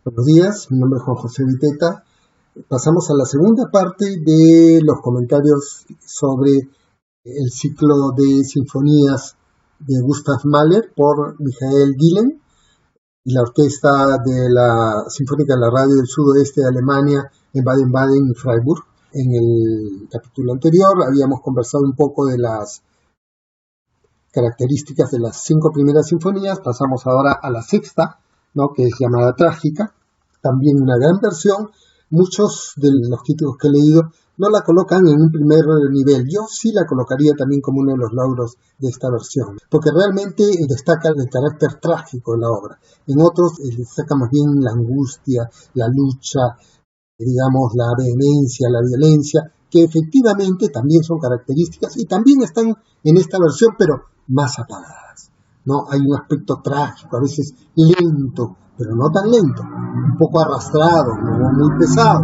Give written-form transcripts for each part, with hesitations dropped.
Buenos días, mi nombre es Juan José Viteta. Pasamos a la segunda parte de los comentarios sobre el ciclo de sinfonías de Gustav Mahler por Michael Gillen y la orquesta de la Sinfónica de la Radio del Sudoeste de Alemania en Baden-Baden y Freiburg. En el capítulo anterior habíamos conversado un poco de las características de las 5 primeras sinfonías. Pasamos ahora a la sexta, ¿no?, que es llamada Trágica, también una gran versión. Muchos de los críticos que he leído no la colocan en un primer nivel. Yo sí la colocaría también como uno de los logros de esta versión, porque realmente destaca el carácter trágico de la obra. En otros destaca más bien la angustia, la lucha, digamos, la vehemencia, la violencia, que efectivamente también son características y también están en esta versión, pero más apagadas, ¿no? Hay un aspecto trágico, a veces lento, pero no tan lento, un poco arrastrado, no muy pesado,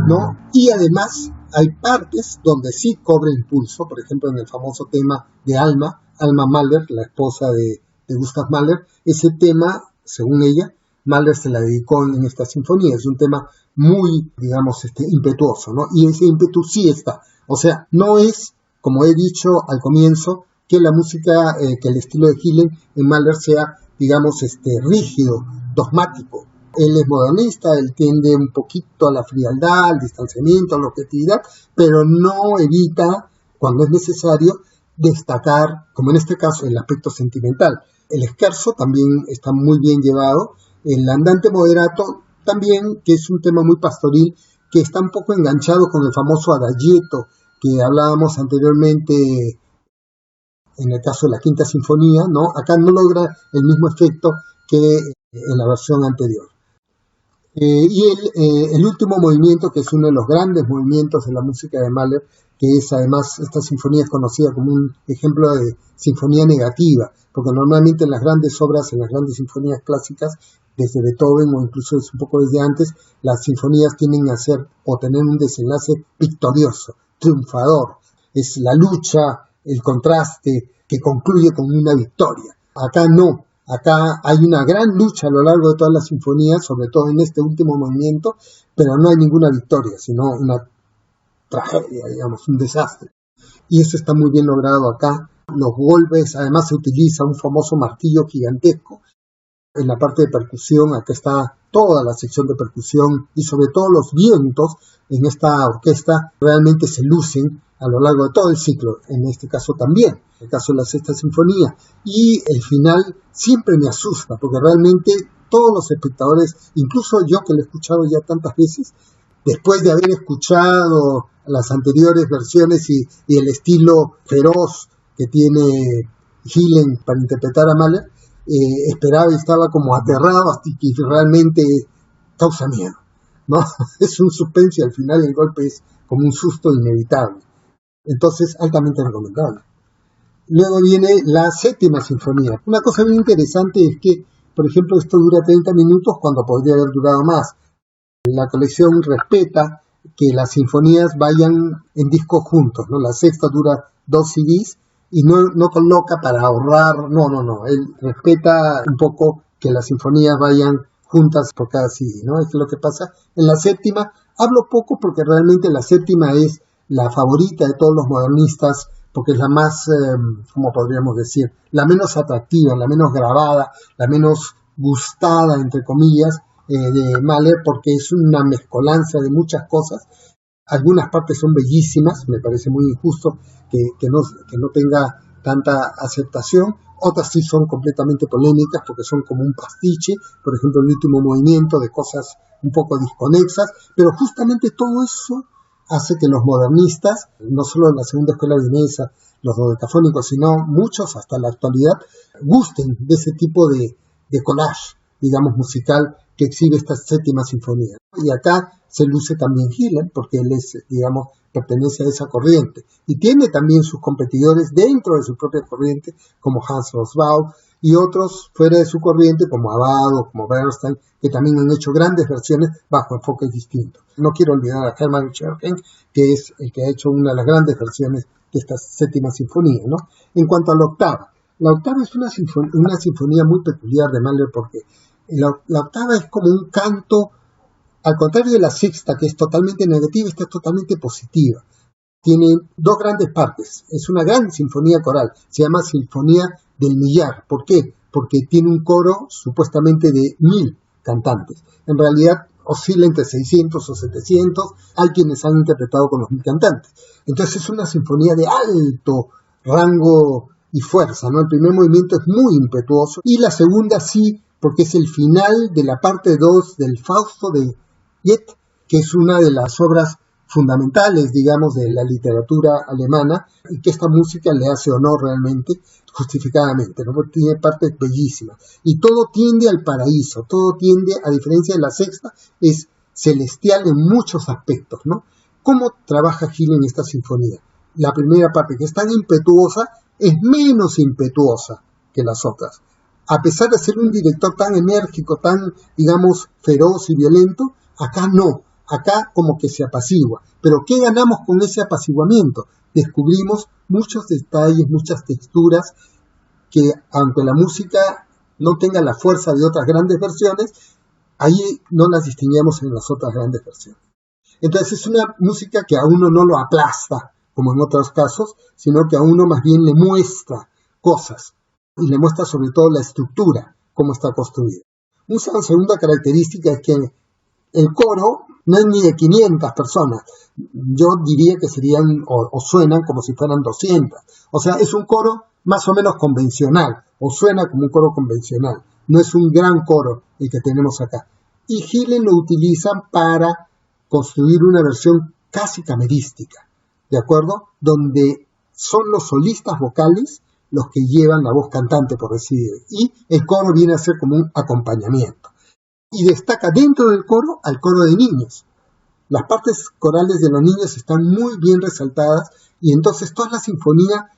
¿no? Y además hay partes donde sí cobra impulso, por ejemplo en el famoso tema de Alma Mahler, la esposa de Gustav Mahler. Ese tema, según ella, Mahler se la dedicó en esta sinfonía. Es un tema muy, digamos, impetuoso, ¿no? Y ese ímpetu sí está. O sea, no es, como he dicho al comienzo, que la música, que el estilo de Gillen en Mahler sea, digamos, rígido, dogmático. Él es modernista, él tiende un poquito a la frialdad, al distanciamiento, a la objetividad, pero no evita, cuando es necesario, destacar, como en este caso, el aspecto sentimental. El scherzo también está muy bien llevado. El andante moderato también, que es un tema muy pastoril, que está un poco enganchado con el famoso adagietto que hablábamos anteriormente en el caso de la quinta sinfonía, ¿no? Acá no logra el mismo efecto que en la versión anterior. El último movimiento, que es uno de los grandes movimientos de la música de Mahler, que es además, esta sinfonía es conocida como un ejemplo de sinfonía negativa, porque normalmente en las grandes obras, en las grandes sinfonías clásicas, desde Beethoven o incluso un poco desde antes, las sinfonías tienden a ser o tener un desenlace victorioso, triunfador. Es la lucha, el contraste que concluye con una victoria. Acá no. Acá hay una gran lucha a lo largo de todas las sinfonías, sobre todo en este último movimiento, pero no hay ninguna victoria, sino una tragedia, digamos, un desastre. Y eso está muy bien logrado acá. Los golpes, además se utiliza un famoso martillo gigantesco. En la parte de percusión, acá está toda la sección de percusión y sobre todo los vientos en esta orquesta realmente se lucen a lo largo de todo el ciclo, en este caso también, en el caso de la sexta sinfonía. Y el final siempre me asusta, porque realmente todos los espectadores, incluso yo que lo he escuchado ya tantas veces, después de haber escuchado las anteriores versiones y el estilo feroz que tiene Gillen para interpretar a Mahler, esperaba y estaba como aterrado hasta que realmente causa miedo, ¿no? Es un suspenso y al final el golpe es como un susto inevitable. Entonces, altamente recomendable. Luego viene la séptima sinfonía. Una cosa bien interesante es que, por ejemplo, esto dura 30 minutos cuando podría haber durado más. La colección respeta que las sinfonías vayan en discos juntos, ¿no? La sexta dura 2 CDs y no coloca para ahorrar, no. Él respeta un poco que las sinfonías vayan juntas por cada CD, ¿no? Esto es lo que pasa. En la séptima hablo poco porque realmente la séptima es la favorita de todos los modernistas, porque es la más, como podríamos decir, la menos atractiva, la menos grabada, la menos gustada, entre comillas, de Mahler, porque es una mezcolanza de muchas cosas. Algunas partes son bellísimas, me parece muy injusto que no tenga tanta aceptación. Otras sí son completamente polémicas porque son como un pastiche, por ejemplo el último movimiento, de cosas un poco desconexas, pero justamente todo eso hace que los modernistas, no solo la segunda escuela vienesa, los dodecafónicos, sino muchos hasta la actualidad, gusten de ese tipo de collage, digamos, musical que exhibe esta séptima sinfonía. Y acá se luce también Gillen, porque él es, digamos, pertenece a esa corriente. Y tiene también sus competidores dentro de su propia corriente, como Hans Rosbaud, y otros fuera de su corriente, como Abbado, como Bernstein, que también han hecho grandes versiones bajo enfoques distintos. No quiero olvidar a Hermann Scherchen, que es el que ha hecho una de las grandes versiones de esta séptima sinfonía, ¿no? En cuanto a la octava es una sinfonía muy peculiar de Mahler porque La octava es como un canto, al contrario de la sexta, que es totalmente negativa, esta es totalmente positiva. Tiene dos grandes partes, es una gran sinfonía coral, se llama Sinfonía del Millar. ¿Por qué? Porque tiene un coro supuestamente de 1000 cantantes. En realidad oscila entre 600 o 700, hay quienes han interpretado con los 1000 cantantes. Entonces es una sinfonía de alto rango y fuerza, ¿no? El primer movimiento es muy impetuoso y la segunda sí, porque es el final de la parte 2 del Fausto de Goethe, que es una de las obras fundamentales, digamos, de la literatura alemana, y que esta música le hace honor realmente, justificadamente, ¿no? Porque tiene partes bellísimas. Y todo tiende al paraíso, todo tiende, a diferencia de la sexta, es celestial en muchos aspectos, ¿no? ¿Cómo trabaja Gil en esta sinfonía? La primera parte, que es tan impetuosa, es menos impetuosa que las otras. A pesar de ser un director tan enérgico, tan, digamos, feroz y violento, acá no. Acá como que se apacigua. Pero ¿qué ganamos con ese apaciguamiento? Descubrimos muchos detalles, muchas texturas que, aunque la música no tenga la fuerza de otras grandes versiones, ahí no las distinguimos en las otras grandes versiones. Entonces es una música que a uno no lo aplasta, como en otros casos, sino que a uno más bien le muestra cosas, y le muestra sobre todo la estructura, cómo está construida. Una segunda característica es que el coro no es ni de 500 personas, yo diría que serían o suenan como si fueran 200, o sea, es un coro más o menos convencional, o suena como un coro convencional, no es un gran coro el que tenemos acá. Y Gillen lo utilizan para construir una versión casi camerística, ¿de acuerdo? Donde son los solistas vocales los que llevan la voz cantante, por decir, y el coro viene a ser como un acompañamiento. Y destaca dentro del coro al coro de niños. Las partes corales de los niños están muy bien resaltadas y entonces toda la sinfonía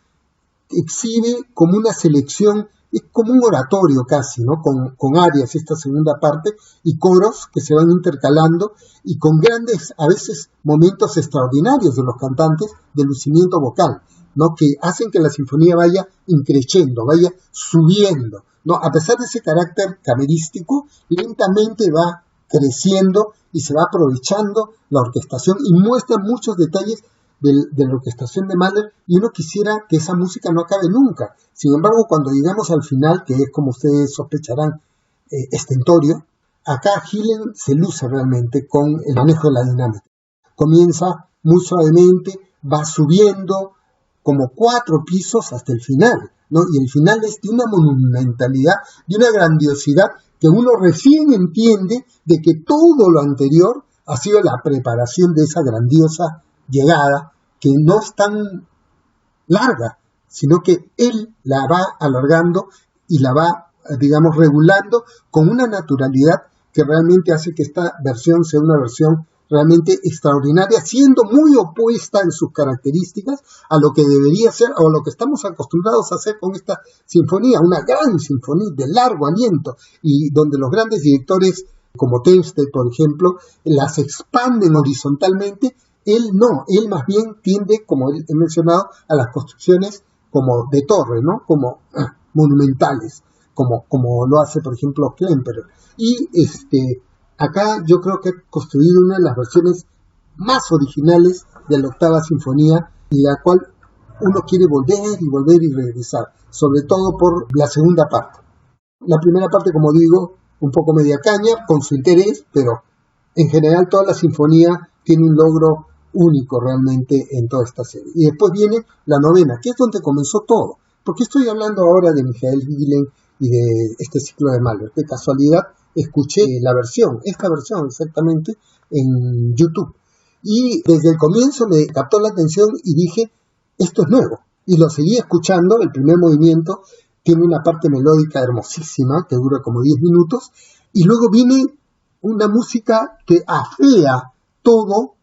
exhibe como una selección, es como un oratorio casi, ¿no? Con arias, esta segunda parte, y coros que se van intercalando y con grandes, a veces, momentos extraordinarios de los cantantes de lucimiento vocal, ¿no? Que hacen que la sinfonía vaya increciendo, vaya subiendo, ¿no? A pesar de ese carácter camerístico, lentamente va creciendo y se va aprovechando la orquestación y muestra muchos detalles de la orquestación de Mahler, y uno quisiera que esa música no acabe nunca. Sin embargo, cuando llegamos al final, que es, como ustedes sospecharán, estentorio, acá Gillen se luce realmente con el manejo de la dinámica. Comienza muy suavemente, va subiendo como 4 pisos hasta el final, ¿no? Y el final es de una monumentalidad, de una grandiosidad que uno recién entiende de que todo lo anterior ha sido la preparación de esa grandiosa llegada, que no es tan larga, sino que él la va alargando y la va, digamos, regulando con una naturalidad que realmente hace que esta versión sea una versión realmente extraordinaria, siendo muy opuesta en sus características a lo que debería ser o lo que estamos acostumbrados a hacer con esta sinfonía, una gran sinfonía de largo aliento y donde los grandes directores como Teilhard, por ejemplo, las expanden horizontalmente. Él no, él más bien tiende, como he mencionado, a las construcciones como de torre, ¿no? Como monumentales, como lo hace, por ejemplo, Klemperer. Y acá yo creo que ha construido una de las versiones más originales de la octava sinfonía, y la cual uno quiere volver y regresar, sobre todo por la segunda parte. La primera parte, como digo, un poco media caña, con su interés, pero en general toda la sinfonía tiene un logro único realmente en toda esta serie. Y después viene la novena, que es donde comenzó todo. Porque estoy hablando ahora de Michael Gillen y de este ciclo de Mahler. De casualidad escuché esta versión exactamente, en YouTube. Y desde el comienzo me captó la atención y dije, esto es nuevo. Y lo seguí escuchando. El primer movimiento tiene una parte melódica hermosísima que dura como 10 minutos. Y luego viene una música que afea todo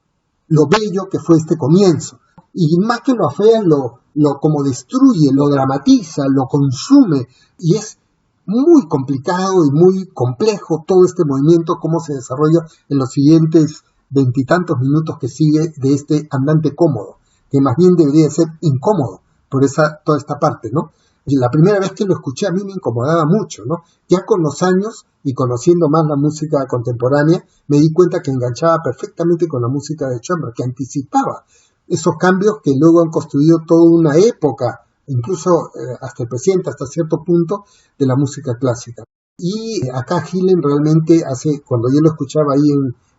lo bello que fue este comienzo. Y más que lo afea, lo como destruye, lo dramatiza, lo consume. Y es muy complicado y muy complejo todo este movimiento, cómo se desarrolla en los siguientes 20 y tantos minutos que sigue de este andante cómodo, que más bien debería ser incómodo por toda esta parte, ¿no? Y la primera vez que lo escuché a mí me incomodaba mucho, ¿no? Ya con los años y conociendo más la música contemporánea, me di cuenta que enganchaba perfectamente con la música de Schoenberg, que anticipaba esos cambios que luego han construido toda una época, incluso hasta el presente, hasta cierto punto, de la música clásica. Y acá Gillen realmente cuando yo lo escuchaba ahí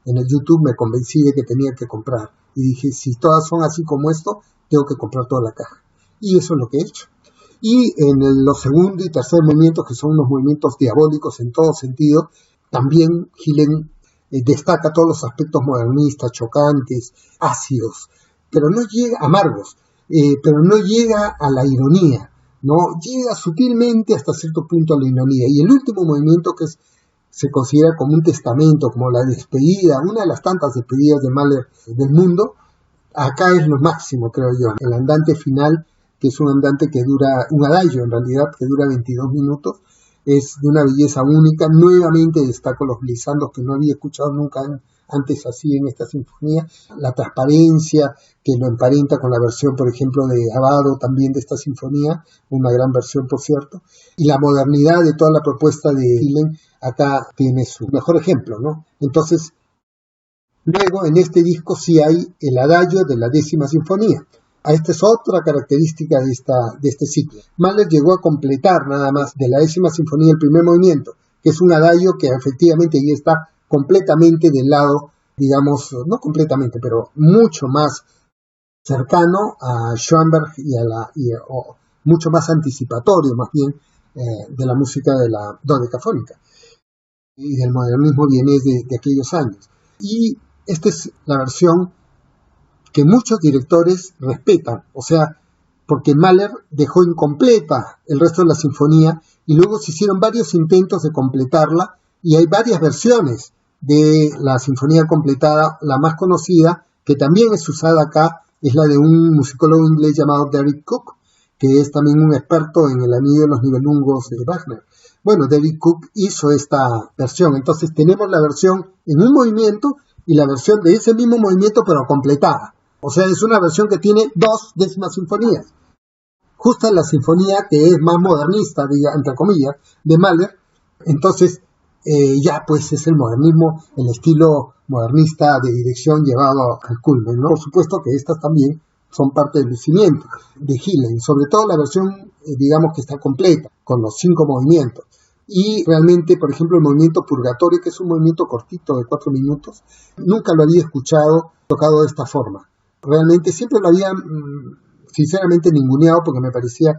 en el YouTube, me convencí de que tenía que comprar. Y dije, si todas son así como esto, tengo que comprar toda la caja. Y eso es lo que he hecho. Y en los segundo y tercer movimientos, que son unos movimientos diabólicos en todo sentido, también Gillen destaca todos los aspectos modernistas, chocantes, ácidos, pero no llega, amargos, pero no llega a la ironía, no llega sutilmente hasta cierto punto a la ironía. Y el último movimiento, que se considera como un testamento, como la despedida, una de las tantas despedidas de Mahler del mundo, acá es lo máximo, creo yo. El andante final, que es un andante que dura, un adagio en realidad, que dura 22 minutos, es de una belleza única. Nuevamente destaco los glissandos que no había escuchado nunca antes así en esta sinfonía, la transparencia que lo emparenta con la versión, por ejemplo, de Abbado también de esta sinfonía, una gran versión, por cierto, y la modernidad de toda la propuesta de Gillen acá tiene su mejor ejemplo, ¿no? Entonces, luego en este disco sí hay el adagio de la 10ª sinfonía. Esta es otra característica de este ciclo. Mahler llegó a completar nada más de la 10ª sinfonía el primer movimiento, que es un adagio que efectivamente ya está completamente del lado, digamos, no completamente, pero mucho más cercano a Schoenberg o mucho más anticipatorio, más bien, de la música de la dodecafónica y del modernismo vienés de aquellos años. Y esta es la versión que muchos directores respetan, o sea, porque Mahler dejó incompleta el resto de la sinfonía y luego se hicieron varios intentos de completarla y hay varias versiones de la sinfonía completada. La más conocida, que también es usada acá, es la de un musicólogo inglés llamado Derek Cook, que es también un experto en el anillo de los nibelungos de Wagner. Bueno, Derek Cook hizo esta versión, entonces tenemos la versión en un movimiento y la versión de ese mismo movimiento pero completada. O sea, es una versión que tiene 2 décimas sinfonías. Justo en la sinfonía que es más modernista, entre comillas, de Mahler, entonces ya pues es el modernismo, el estilo modernista de dirección llevado al culmen, ¿no? Por supuesto que estas también son parte del lucimiento de Gillen, sobre todo la versión, digamos, que está completa, con los 5 movimientos. Y realmente, por ejemplo, el movimiento Purgatorio, que es un movimiento cortito de 4 minutos, nunca lo había escuchado tocado de esta forma. Realmente siempre lo había, sinceramente, ninguneado porque me parecía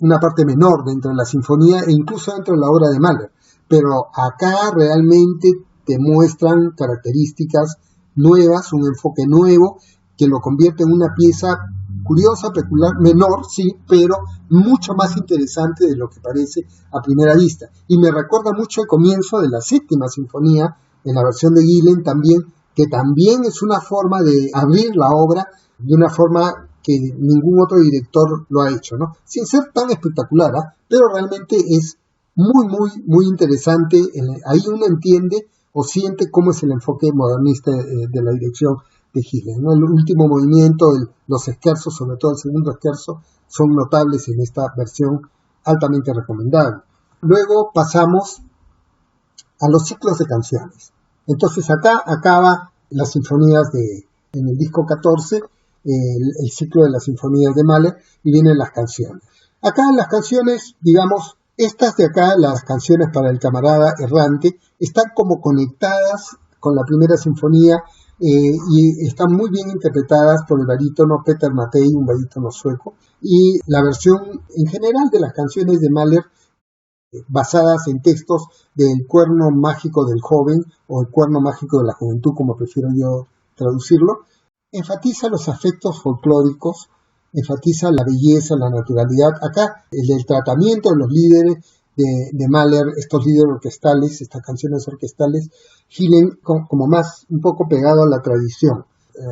una parte menor dentro de la sinfonía e incluso dentro de la obra de Mahler. Pero acá realmente te muestran características nuevas, un enfoque nuevo que lo convierte en una pieza curiosa, peculiar, menor, sí, pero mucho más interesante de lo que parece a primera vista. Y me recuerda mucho el comienzo de la 7ª sinfonía, en la versión de Gillen también, que también es una forma de abrir la obra de una forma que ningún otro director lo ha hecho, ¿no? Sin ser tan espectacular, pero realmente es muy, muy, muy interesante. Ahí uno entiende o siente cómo es el enfoque modernista de la dirección de Gillen, ¿no? El último movimiento, los scherzos, sobre todo el segundo scherzo, son notables en esta versión, altamente recomendable. Luego pasamos a los ciclos de canciones. Entonces acá acaba las sinfonías en el disco 14, el ciclo de las sinfonías de Mahler, y vienen las canciones. Acá las canciones, digamos, estas de acá, las canciones para el camarada errante, están como conectadas con la primera sinfonía y están muy bien interpretadas por el barítono Peter Mattei, un barítono sueco, y la versión en general de las canciones de Mahler basadas en textos del cuerno mágico del joven o el cuerno mágico de la juventud, como prefiero yo traducirlo, enfatiza los afectos folclóricos, enfatiza la belleza, la naturalidad. Acá el tratamiento de los líderes de Mahler, estos líderes orquestales, estas canciones orquestales, Gillen como más un poco pegado a la tradición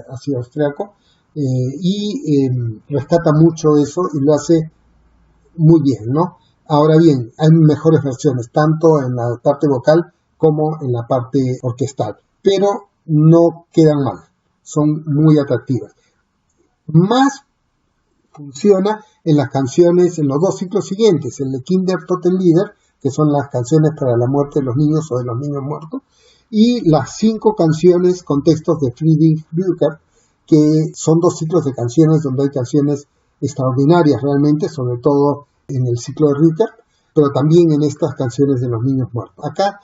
así austriaco, y rescata mucho eso y lo hace muy bien, ¿no? Ahora bien, hay mejores versiones, tanto en la parte vocal como en la parte orquestal, pero no quedan mal, son muy atractivas. Más funciona en las canciones, en los dos ciclos siguientes, el de Kinder Toten Lieder, que son las canciones para la muerte de los niños o de los niños muertos, y las 5 canciones con textos de Friedrich Rückert, que son 2 ciclos de canciones donde hay canciones extraordinarias realmente, sobre todo en el ciclo de Rückert, pero también en estas canciones de los niños muertos. Acá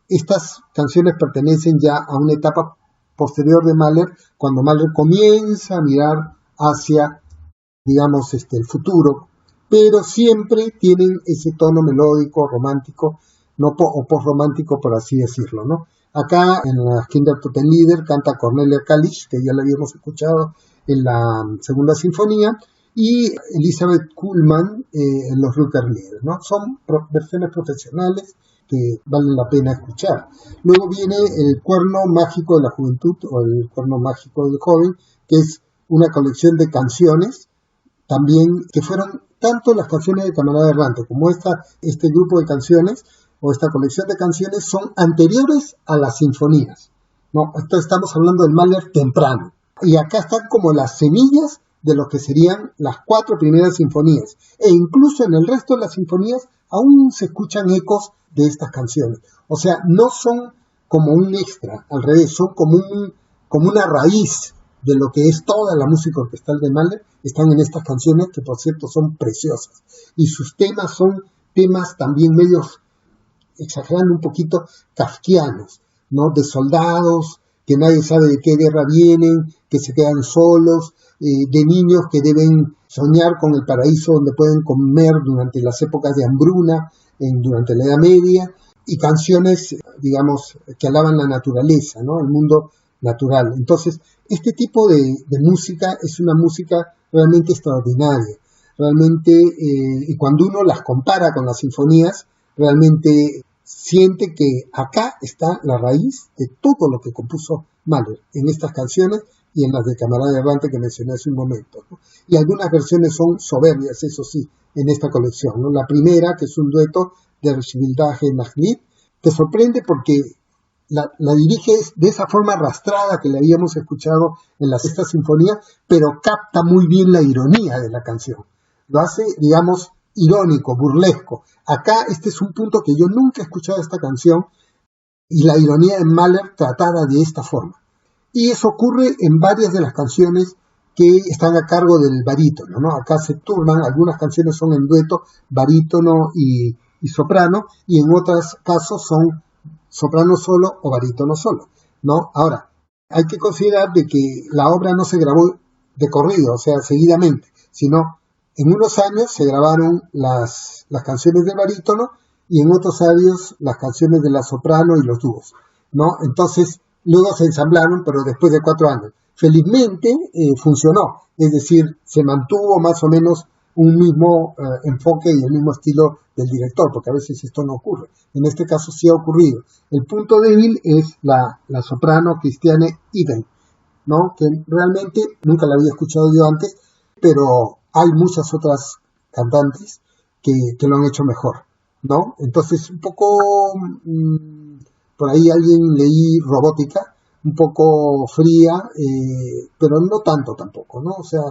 estas canciones pertenecen ya a una etapa posterior de Mahler, cuando Mahler comienza a mirar hacia, digamos, el futuro, pero siempre tienen ese tono melódico, romántico, o postromántico, por así decirlo, ¿no? Acá en las Kinder Toten Lieder canta Cornelia Kalisch, que ya la habíamos escuchado en la segunda sinfonía, y Elisabeth Kuhlmann en los Rückert Lieder, ¿no? Son versiones profesionales que valen la pena escuchar. Luego viene el Cuerno Mágico de la Juventud, o el Cuerno Mágico del Joven, que es una colección de canciones, también que fueron tanto las canciones de Camarada Errante como este grupo de canciones, o esta colección de canciones, son anteriores a las sinfonías, ¿no? Entonces estamos hablando del Mahler temprano. Y acá están como las semillas de lo que serían las 4 primeras sinfonías. E incluso en el resto de las sinfonías aún se escuchan ecos de estas canciones. O sea, no son como un extra, al revés, son como una raíz de lo que es toda la música orquestal de Mahler, están en estas canciones que, por cierto, son preciosas. Y sus temas son temas también medios, exagerando un poquito, kafkianos, ¿no? De soldados que nadie sabe de qué guerra vienen, que se quedan solos, de niños que deben soñar con el paraíso donde pueden comer durante las épocas de hambruna, durante la Edad Media, y canciones, digamos, que alaban la naturaleza, ¿no? El mundo natural. Entonces, este tipo de música es una música realmente extraordinaria. Realmente, y cuando uno las compara con las sinfonías, realmente siente que acá está la raíz de todo lo que compuso Mahler, en estas canciones y en las de Camarada Errante que mencioné hace un momento, ¿no? Y algunas versiones son soberbias, eso sí, en esta colección, ¿no? La primera, que es un dueto de Recibildaje Nagnit, te sorprende porque la dirige de esa forma arrastrada que le habíamos escuchado en la sexta sinfonía, pero capta muy bien la ironía de la canción. Lo hace, digamos, irónico, burlesco. Acá este es un punto que yo nunca he escuchado esta canción, y la ironía de Mahler tratada de esta forma. Y eso ocurre en varias de las canciones que están a cargo del barítono, ¿no? Acá se turnan, algunas canciones son en dueto, barítono y soprano, y en otros casos son soprano solo o barítono solo, ¿no? Ahora, hay que considerar de que la obra no se grabó de corrido, o sea, seguidamente, sino en unos años se grabaron las canciones del barítono y en otros años las canciones de la soprano y los dúos, ¿no? Entonces, luego se ensamblaron, pero después de 4 años. Felizmente funcionó, es decir, se mantuvo más o menos un mismo enfoque y el mismo estilo del director, porque a veces esto no ocurre. En este caso sí ha ocurrido. El punto débil es la soprano Christiane Iben, ¿no? Que realmente nunca la había escuchado yo antes, pero hay muchas otras cantantes que lo han hecho mejor, ¿no? Entonces, un poco, por ahí alguien leí robótica, un poco fría, pero no tanto tampoco, ¿no? O sea,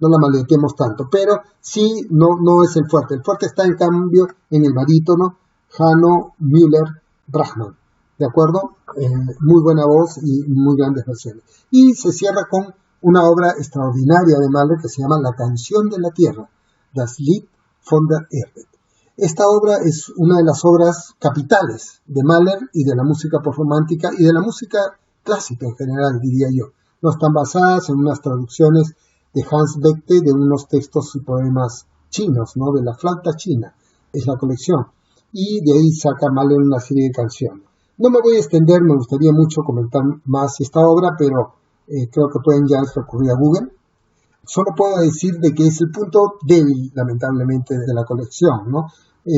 no la maleteemos tanto, pero sí no es el fuerte. El fuerte está, en cambio, en el barítono Hanno Müller-Brahman, ¿de acuerdo? Muy buena voz y muy grandes versiones. Y se cierra con una obra extraordinaria de Mahler que se llama La canción de la tierra, Das Lied von der Erde. Esta obra es una de las obras capitales de Mahler y de la música postromántica y de la música clásica en general, diría yo. No están basadas en unas traducciones de Hans Bethe de unos textos y poemas chinos, ¿no? De la flauta china, es la colección. Y de ahí saca Mahler una serie de canciones. No me voy a extender, me gustaría mucho comentar más esta obra, pero creo que pueden ya recurrir a Google. Solo puedo decir de que es el punto débil, lamentablemente, de la colección, ¿no?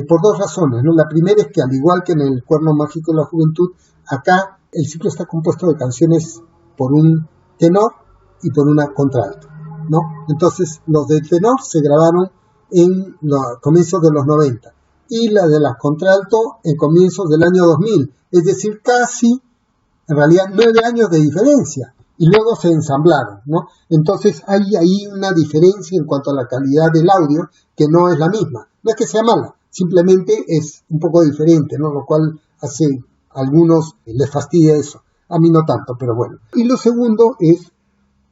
Por 2 razones, ¿no? La primera es que, al igual que en el Cuerno Mágico de la Juventud, acá el ciclo está compuesto de canciones por un tenor y por una contralto, ¿no? Entonces, los del tenor se grabaron en los comienzos de los 90 y la de la contralto en comienzos del año 2000, es decir, casi, en realidad, 9 años de diferencia y luego se ensamblaron, ¿no? Entonces hay ahí una diferencia en cuanto a la calidad del audio que no es la misma. No es que sea mala, simplemente es un poco diferente, ¿no? Lo cual hace a algunos les fastidia eso. A mí no tanto, pero bueno. Y lo segundo es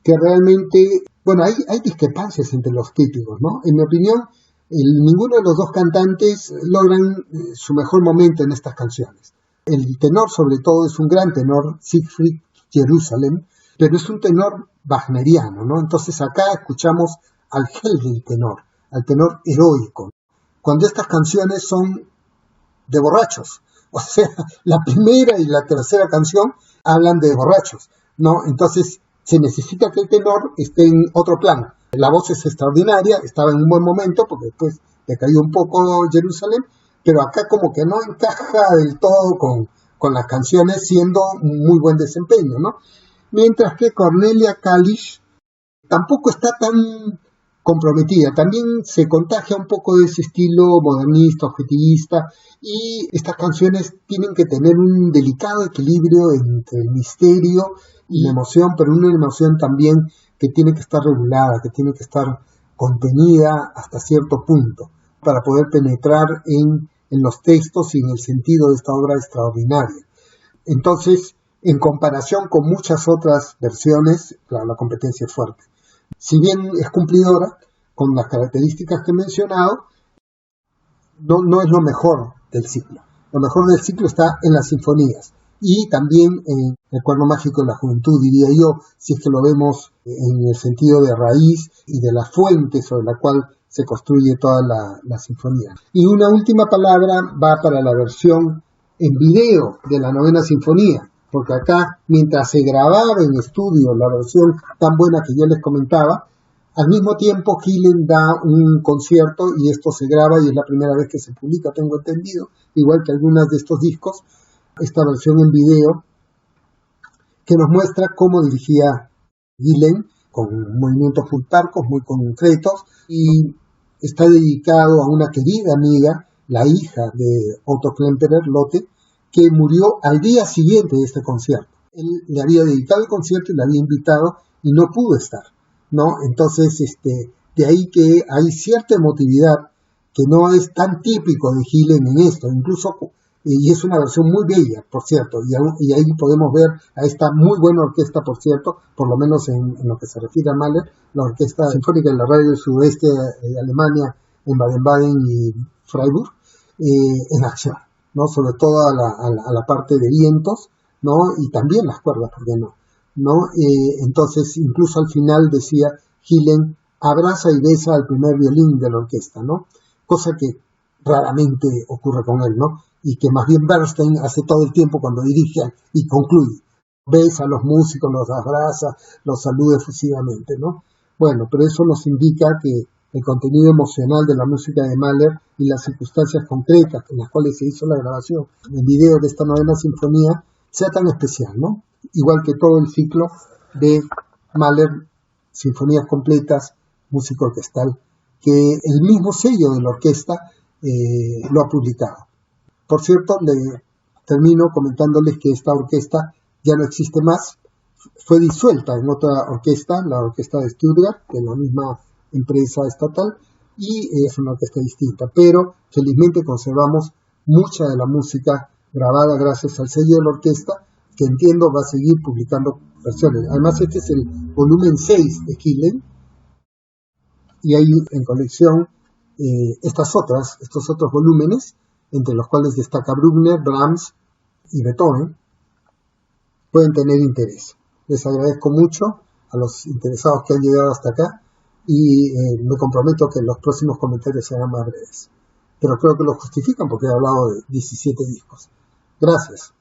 que realmente, bueno, hay discrepancias entre los críticos, ¿no? En mi opinión, ninguno de los dos cantantes logran su mejor momento en estas canciones. El tenor, sobre todo, es un gran tenor, Siegfried Jerusalem, pero es un tenor wagneriano, ¿no? Entonces acá escuchamos al Heldentenor, al tenor heroico, cuando estas canciones son de borrachos. O sea, la primera y la tercera canción hablan de borrachos, ¿no? Entonces se necesita que el tenor esté en otro plano. La voz es extraordinaria, estaba en un buen momento, porque después le cayó un poco Jerusalem, pero acá como que no encaja del todo con las canciones, siendo un muy buen desempeño, ¿no? Mientras que Cornelia Kalisch tampoco está tan comprometida, también se contagia un poco de ese estilo modernista, objetivista, y estas canciones tienen que tener un delicado equilibrio entre el misterio y la emoción, pero una emoción también que tiene que estar regulada, que tiene que estar contenida hasta cierto punto, para poder penetrar en los textos y en el sentido de esta obra extraordinaria. Entonces, en comparación con muchas otras versiones, claro, la competencia es fuerte. Si bien es cumplidora con las características que he mencionado, no es lo mejor del ciclo. Lo mejor del ciclo está en las sinfonías y también en el cuerno mágico de la juventud, diría yo, si es que lo vemos en el sentido de raíz y de la fuente sobre la cual se construye toda la sinfonía. Y una última palabra va para la versión en video de la novena sinfonía, porque acá, mientras se grababa en estudio la versión tan buena que yo les comentaba, al mismo tiempo Gillen da un concierto y esto se graba y es la primera vez que se publica, tengo entendido, igual que algunas de estos discos, esta versión en video que nos muestra cómo dirigía Gillen con movimientos fultarcos muy concretos y está dedicado a una querida amiga, la hija de Otto Klemperer, Lotte, que murió al día siguiente de este concierto. Él le había dedicado el concierto y la había invitado y no pudo estar, ¿no? Entonces, de ahí que hay cierta emotividad que no es tan típico de Gillen en esto, incluso, y es una versión muy bella, por cierto, y ahí podemos ver a esta muy buena orquesta, por cierto, por lo menos en lo que se refiere a Mahler, la Orquesta Sinfónica de la Radio del Sudeste de Alemania, en Baden-Baden y Freiburg, en acción, ¿no? Sobre todo a la parte de vientos, ¿no? Y también las cuerdas, ¿por qué no? ¿No? Entonces, incluso al final decía Gillen, abraza y besa al primer violín de la orquesta, ¿no? Cosa que raramente ocurre con él, ¿no? Y que más bien Bernstein hace todo el tiempo cuando dirige y concluye. Besa a los músicos, los abraza, los saluda efusivamente, ¿no? Bueno, pero eso nos indica que el contenido emocional de la música de Mahler y las circunstancias concretas en las cuales se hizo la grabación en video de esta novena sinfonía sea tan especial, ¿no? Igual que todo el ciclo de Mahler, sinfonías completas, música orquestal, que el mismo sello de la orquesta lo ha publicado. Por cierto, le termino comentándoles que esta orquesta ya no existe más, fue disuelta en otra orquesta, la orquesta de Stuttgart, de la misma empresa estatal, y es una orquesta distinta, pero felizmente conservamos mucha de la música grabada gracias al sello de la orquesta, que entiendo va a seguir publicando versiones. Además, este es el volumen 6 de Gillen, y hay en colección estos otros volúmenes, entre los cuales destaca Bruckner, Brahms y Beethoven, pueden tener interés. Les agradezco mucho a los interesados que han llegado hasta acá y me comprometo que los próximos comentarios serán más breves. Pero creo que lo justifican porque he hablado de 17 discos. Gracias.